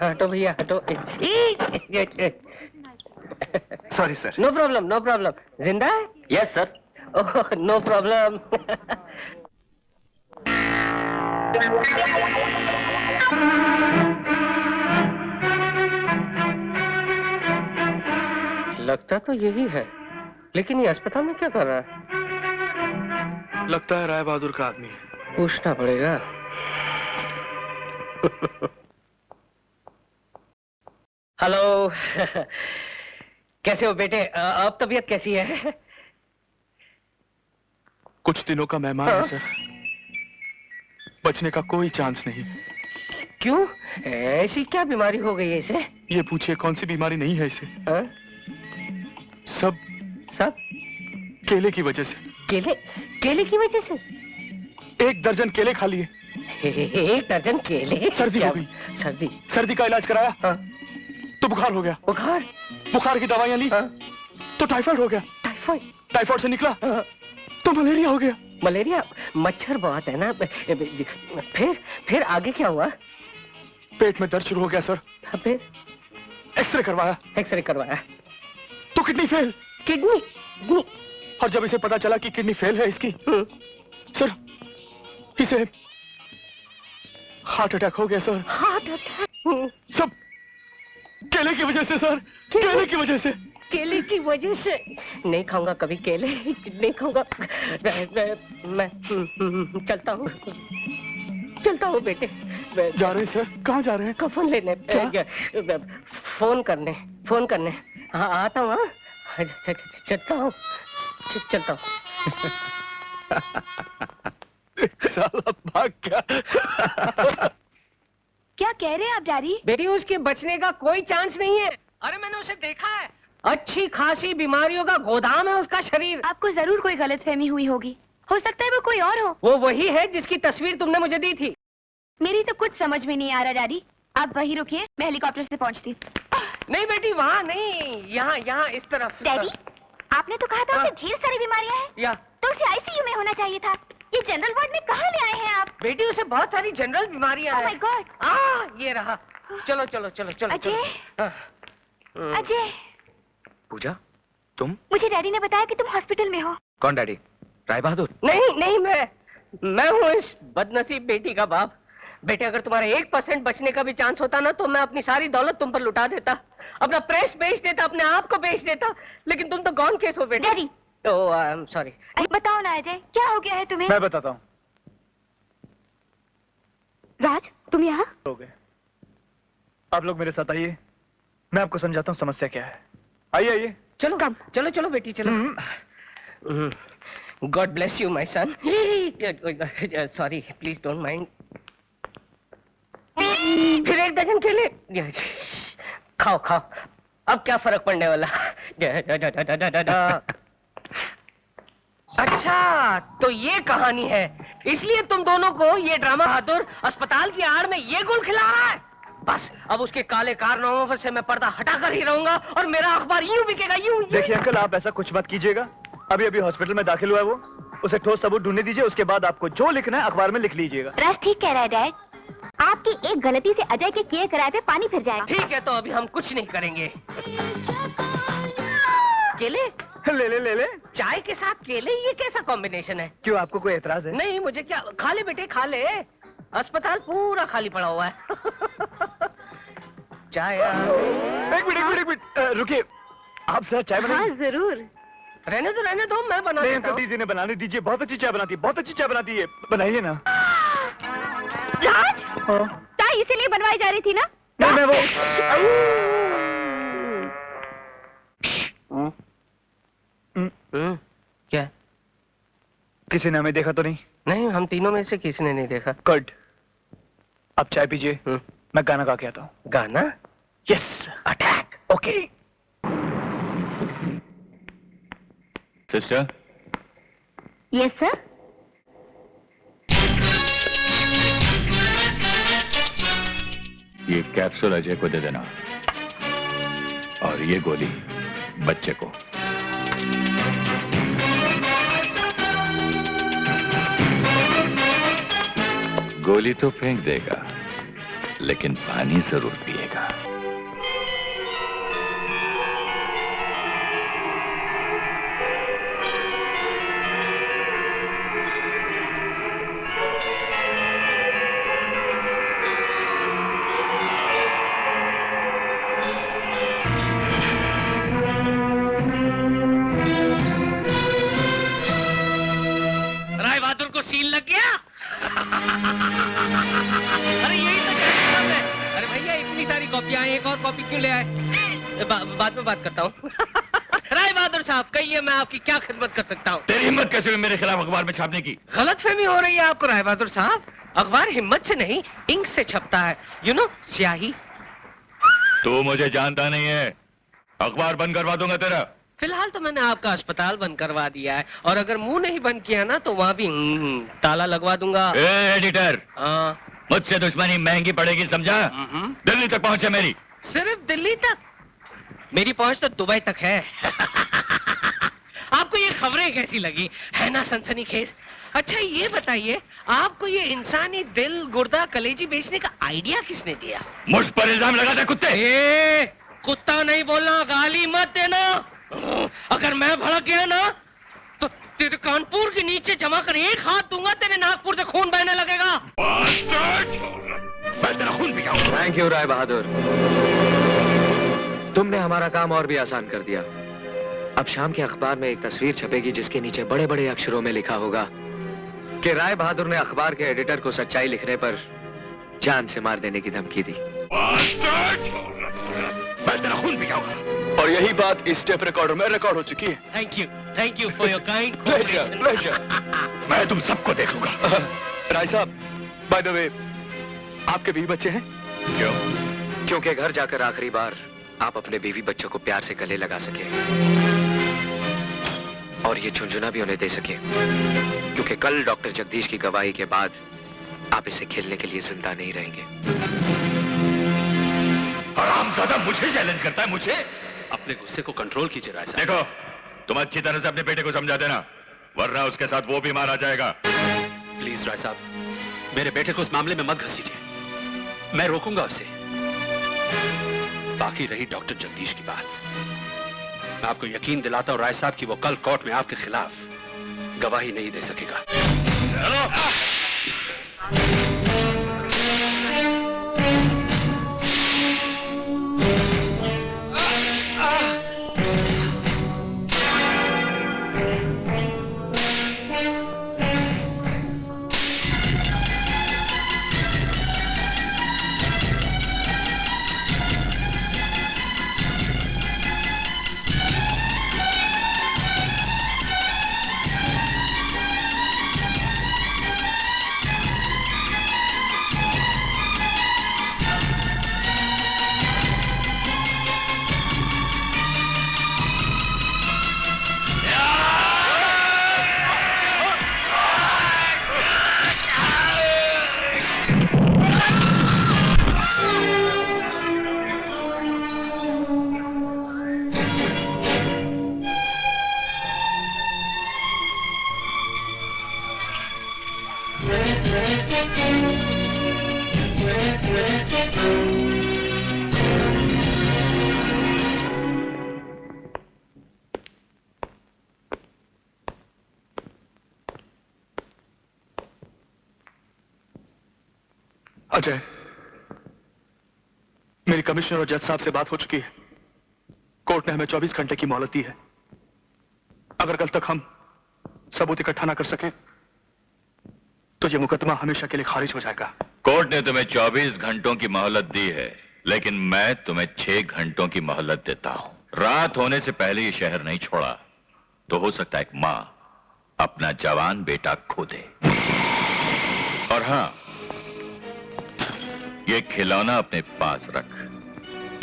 हटो भैया हटो। Sorry sir. No problem no problem. जिंदा है? Yes sir. Oh no problem. लगता तो यही है, लेकिन ये अस्पताल में क्या कर रहा है? लगता है राय बहादुर का आदमी है। पूछना पड़ेगा। हेलो। कैसे हो बेटे? अब तबीयत कैसी है? कुछ दिनों का मेहमान है सर, बचने का कोई चांस नहीं। क्यों? ऐसी क्या बीमारी हो गई है इसे? ये पूछिए कौन सी बीमारी नहीं है इसे। सब केले की वजह से। केले? केले की वजह से? 1 दर्जन केले खा लिए। 1 दर्जन केले? सर्दी हो गई। सर्दी का इलाज कराया। हाँ। तो बुखार हो गया। बुखार की दवाइयां ली। हाँ। तो टाइफाइड हो गया। टाइफाइड से निकला। हाँ। तो मलेरिया हो गया। मलेरिया? मच्छर बहुत है ना। फिर आगे क्या हुआ? पेट में दर्द शुरू हो गया सर। फिर एक्सरे करवाया। तो किडनी फेल। किडनी? और जब इसे पता चला कि किडनी फेल है इसकी, सर इसे हार्ट अटैक हो गया सर। Heart attack? सब केले की वजह से सर। केले की वजह से। केले की वजह से? नहीं खाऊंगा कभी केले, नहीं खाऊंगा मैं। चलता हूँ बेटे। जा रहे हैं सर? कहाँ जा रहे हैं? कफन लेने। फोन करने। हाँ आता हूँ। चलता हूँ। साला भाग गया। क्या कह रहे हैं आप डैडी? बेटी उसके बचने का कोई चांस नहीं है। अरे मैंने उसे देखा है, अच्छी खासी बीमारियों का गोदाम है उसका शरीर। आपको जरूर कोई गलतफहमी हुई होगी, हो सकता है वो कोई और हो। वो वही है जिसकी तस्वीर तुमने मुझे दी थी। मेरी तो कुछ समझ में नहीं आ रहा डैडी, आप वहीं रुकिए, मैं हेलीकॉप्टर से पहुंचती। नहीं बेटी वहाँ नहीं, यहाँ इस तरफ। डैडी आपने तो कहा था उसे ढेर सारी बीमारियां हैं, तो उसे आईसीयू में होना चाहिए था। ये जनरल वार्ड में कहाँ ले आए हैं आप? बेटी उसे बहुत सारी जनरल बीमारियां हैं। Oh my God. ये रहा। चलो। अजय। पूजा तुम? मुझे डैडी ने बताया कि तुम हॉस्पिटल में हो। कौन डैडी? राय बहादुर? नहीं मैं हूँ इस बदनसीब बेटी का बाप। बेटे अगर तुम्हारा 1% बचने का भी चांस होता ना तो मैं अपनी सारी दौलत तुम पर लुटा देता, अपना प्रेस बेच देता, अपने आप को बेच देता, लेकिन तुम तो गॉन केस हो बेटे। Daddy oh I am sorry. बताओ ना अजय, क्या हो गया है तुम्हें? मैं बताता हूँ। राज तुम यहाँ हो गए। आप लोग मेरे साथ आइए, मैं आपको समझाता हूँ समस्या क्या है। आइए। चलो बेटी चलो। God bless you my son. Sorry please don't mind. फिर 1 दर्जन केले खाओ। अब क्या फर्क पड़ने वाला? अच्छा तो ये कहानी है, इसलिए तुम दोनों को ये ड्रामा बहादुर अस्पताल की आड़ में ये गुल खिला रहा है। बस अब उसके काले कारनामों से मैं पर्दा हटाकर ही रहूंगा और मेरा अखबार यूं बिकेगा यूं। देखिए अंकल आप ऐसा कुछ मत कीजिएगा, अभी हॉस्पिटल में दाखिल हुआ है वो, उसे ठोस सबूत ढूंढने दीजिए, उसके बाद आपको जो लिखना है अखबार में लिख लीजिएगा। राज ठीक कह रहा है डैड, आपकी एक गलती से अजय के किए कराए पे पानी फिर जाएगा। ठीक है तो अभी हम कुछ नहीं करेंगे। केले ले चाय के साथ केले, ये कैसा कॉम्बिनेशन है? क्यों आपको कोई एतराज है? नहीं मुझे क्या, खा ले बेटे खा ले, अस्पताल पूरा खाली पड़ा हुआ है। चाय एक मिनट रुकिए, आप जरा चाय बनाइए। हाँ जरूर। रहने दो मैं बना देता हूँ। दीदी ने बनाने दीजिए, बहुत अच्छी चाय बनाती है, बनाइए ना। राज चाय इसीलिए बनवाई जा रही थी ना? नहीं मैं वो क्या? किसी ने हमें देखा तो नहीं? नहीं हम तीनों में से किसी ने नहीं देखा। गुड, आप चाय पीजिए, मैं गाना गा के आता हूँ। गाना? Yes, attack. Okay. Sister. Yes sir. ये कैप्सूल अजय को दे देना और ये गोली बच्चे को। गोली तो फेंक देगा लेकिन पानी जरूर पिएगा। राय बहादुर को सील लग गया। अरे यही तो जवाब है। अरे भैया इतनी सारी कॉपियां हैं, एक और कॉपी क्यों ले आए? बाद में बात करता हूँ। राय बहादुर साहब कहिए, मैं आपकी क्या खिदमत कर सकता हूँ? तेरी हिम्मत कैसे हुई मेरे खिलाफ अखबार में छापने की? गलतफहमी हो रही है आपको राय बहादुर साहब। अखबार हिम्मत से नहीं, इंक से छपता है, यू नो, स्याही। तू मुझे जानता नहीं है, अखबार बंद करवा दूंगा तेरा। फिलहाल तो मैंने आपका अस्पताल बंद करवा दिया है, और अगर मुंह नहीं बंद किया ना तो वहाँ भी ताला लगवा दूंगा। एडिटर, मुझसे दुश्मनी महंगी पड़ेगी, समझा? दिल्ली तक पहुंचे मेरी। सिर्फ दिल्ली तक? मेरी पहुंच तो दुबई तक है। आपको ये खबरें कैसी लगी? है ना सनसनीखेज? अच्छा ये बताइए, आपको ये इंसानी दिल, गुर्दा, कलेजी बेचने का आइडिया किसने दिया? मुझ पर इल्जाम लगाता कुत्ते। कुत्ता नहीं बोलना, गाली मत देना। अगर मैं भड़क गया ना तो तेरे कानपुर के नीचे जमा कर एक हाथ दूंगा, तेरे नागपुर से खून बहने लगेगा। मैं तेरा खून पियाऊंगा। थैंक यू राय बहादुर, तुमने हमारा काम और भी आसान कर दिया। अब शाम के अखबार में एक तस्वीर छपेगी जिसके नीचे बड़े बड़े अक्षरों में लिखा होगा कि राय बहादुर ने अखबार के एडिटर को सच्चाई लिखने पर जान से मार देने की धमकी दी। मैं तेरा खून पियाऊंगा। और यही बात इस टेप रिकॉर्डर में रिकॉर्ड हो चुकी है। Thank you for your kind cooperation. मैं तुम सबको देख लूंगा। राय साहब, बाय द वे, आपके बीवी बच्चे हैं? क्यों? क्योंकि घर जाकर आखिरी बार आप अपने बीवी बच्चों को प्यार से गले लगा सके और ये झुंझुना भी उन्हें दे सके, क्योंकि कल डॉक्टर जगदीश की गवाही के बाद आप इसे खेलने के लिए जिंदा नहीं रहेंगे। हरामजादा मुझे चैलेंज करता है, मुझे? अपने गुस्से को कंट्रोल कीजिए राय साहब। देखो, तुम अच्छी तरह से अपने बेटे को समझा देना, वरना उसके साथ वो भी मारा जाएगा। प्लीज राय साहब, मेरे बेटे को इस मामले में मत घसीटिए, मैं रोकूंगा उसे। बाकी रही डॉक्टर जगदीश की बात, मैं आपको यकीन दिलाता हूं राय साहब कि वो कल कोर्ट में आपके खिलाफ गवाही नहीं दे सकेगा। अजय, मेरी कमिश्नर और जज साहब से बात हो चुकी है। कोर्ट ने हमें 24 घंटे की मोहलत दी है। अगर कल तक हम सबूत इकट्ठा ना कर सकें तो ये मुकदमा हमेशा के लिए खारिज हो जाएगा। कोर्ट ने तुम्हें 24 घंटों की मोहलत दी है, लेकिन मैं तुम्हें 6 घंटों की मोहलत देता हूं। रात होने से पहले ये शहर नहीं छोड़ा तो हो सकता है एक मां अपना जवान बेटा खो दे। और हां, ये खिलौना अपने पास रख,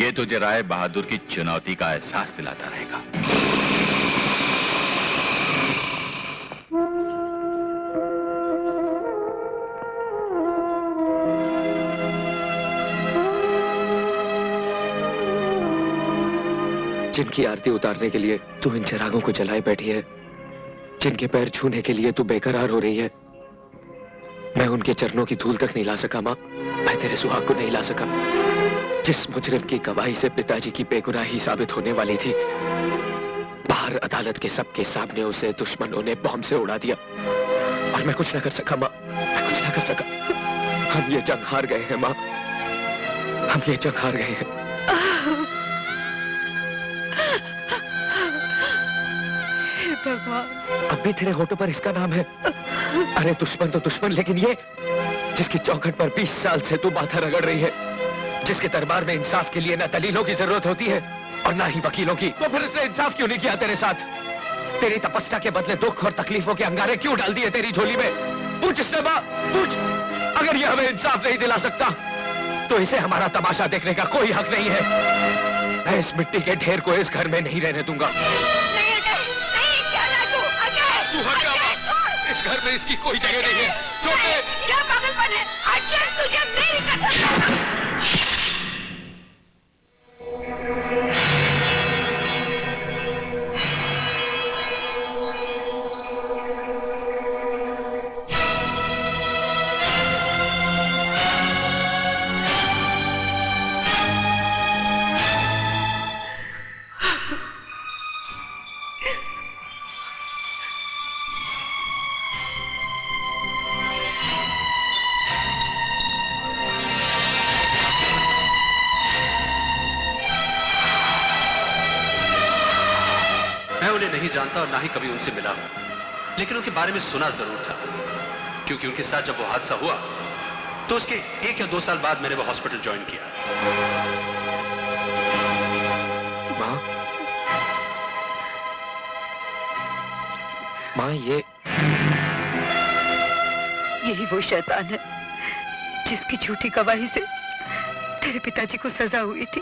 ये तुझे राय बहादुर की चुनौती का एहसास दिलाता रहेगा। जिनकी आरती उतारने के लिए तू इन चिरागों को जलाए बैठी है, जिनके पैर छूने के लिए तू बेकरार हो रही है, मैं उनके चरणों की धूल तक नहीं ला सका माँ। मैं तेरे सुहाग को नहीं ला सका। जिस मुजरिम की गवाही से पिताजी की बेगुनाही साबित होने वाली थी, बाहर अदालत के सबके सामने उसे दुश्मनों ने बॉम्ब से उड़ा दिया और मैं कुछ न कर सका माँ। मैं कुछ न कर सका। हम ये जंग हार गए हैं माँ। हम ये जंग हार गए हैं। हे भगवान। अब भी तेरे होठों पर इसका नाम है। अरे दुश्मन तो दुश्मन, लेकिन ये जिसकी चौखट पर 20 साल से तू माथा रगड़ रही है, जिसके दरबार में इंसाफ के लिए न दलीलों की जरूरत होती है और ना ही वकीलों की, तो फिर इसने इंसाफ क्यों नहीं किया तेरे साथ? तेरी तपस्या के बदले दुख और तकलीफों के अंगारे क्यों डाल दिए तेरी झोली में? पूछ इससे माँ, पूछ। अगर ये हमें इंसाफ नहीं दिला सकता तो इसे हमारा तमाशा देखने का कोई हक नहीं है। मैं इस मिट्टी के ढेर को इस घर में नहीं रहने दूंगा। तू हट जा माँ। इस घर में इसकी कोई जगह नहीं है। छोड़ दे। क्या पागलपन है? अजय तुझे मेरी कसम। मैं उन्हें नहीं जानता और ना ही कभी उनसे मिला हूं, लेकिन उनके बारे में सुना जरूर था, क्योंकि उनके साथ जब वो हादसा हुआ तो उसके 1 या 2 साल बाद मैंने वो हॉस्पिटल ज्वाइन किया। माँ, माँ यही वो शैतान है जिसकी झूठी गवाही से तेरे पिताजी को सजा हुई थी।